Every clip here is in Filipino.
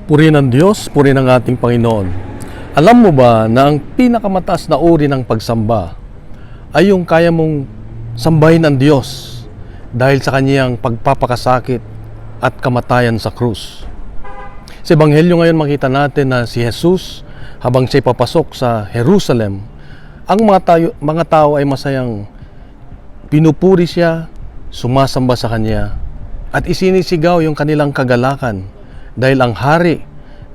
Purihin ng Diyos, purihin ng ating Panginoon. Alam mo ba na ang pinakamataas na uri ng pagsamba ay yung kaya mong sambahin ang Diyos dahil sa kanyang pagpapakasakit at kamatayan sa krus. Sa Ebanghelyo ngayon makita natin na si Jesus, habang siya'y papasok sa Jerusalem, ang mga tao ay masayang pinupuri siya, sumasamba sa kanya, at isinisigaw yung kanilang kagalakan dahil ang hari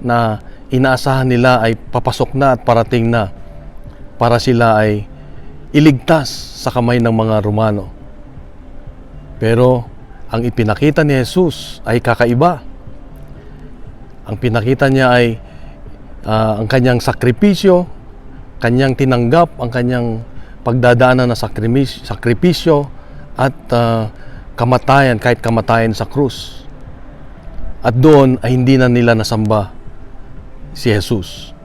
na inaasahan nila ay papasok na at parating na para sila ay iligtas sa kamay ng mga Romano. Pero ang ipinakita ni Jesus ay kakaiba. Ang pinakita niya ay ang kanyang sakripisyo, kanyang tinanggap ang kanyang pagdadaanan na sakripisyo at kamatayan, kahit kamatayan sa krus. At doon ay hindi na nila nasamba si Jesus.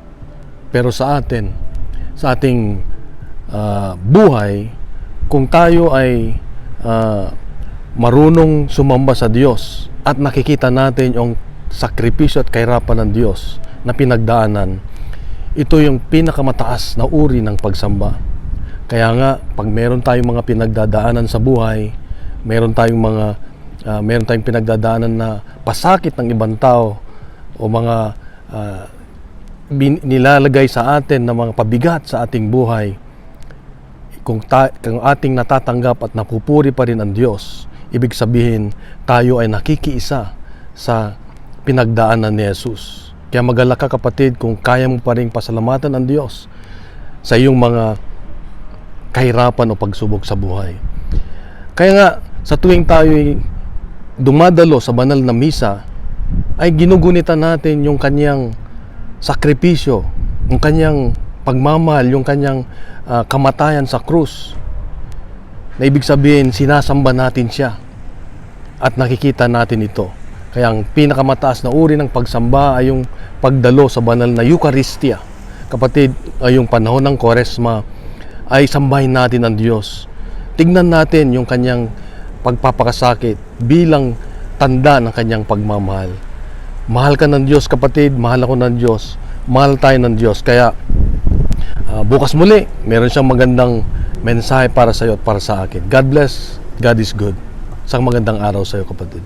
Pero sa atin, sa ating buhay, kung tayo ay marunong sumamba sa Diyos at nakikita natin yung sakripisyo at kahirapan ng Diyos na pinagdaanan, ito yung pinakamataas na uri ng pagsamba. Kaya nga, pag meron tayong mga pinagdadaanan sa buhay, meron tayong pinagdadaanan na pasakit ng ibang tao o mga nilalagay sa atin na mga pabigat sa ating buhay, kung ating natatanggap at napupuri pa rin ang Diyos, ibig sabihin tayo ay nakikiisa sa pinagdaanan ni Jesus. Kaya magalak ka, kapatid, kung kaya mo pa rin pasalamatan ang Diyos sa iyong mga kahirapan o pagsubok sa buhay. Kaya nga, sa tuwing tayo'y dumadalo sa banal na misa, ay ginugunitan natin yung kanyang sakripisyo, yung kanyang pagmamahal, yung kanyang kamatayan sa krus. Na ibig sabihin, sinasamba natin siya at nakikita natin ito. Kaya ang pinakamataas na uri ng pagsamba ay yung pagdalo sa banal na Eucharistia. Kapatid, ay yung panahon ng Kwaresma ay sambahin natin ang Diyos. Tignan natin yung kanyang pagpapakasakit bilang tanda ng kanyang pagmamahal. Mahal ka ng Diyos, kapatid, mahal ako ng Diyos, mahal tayo ng Diyos. Kaya bukas muli, meron siyang magandang mensahe para sa iyo at para sa akin. God bless, God is good. Isang magandang araw sa iyo, kapatid.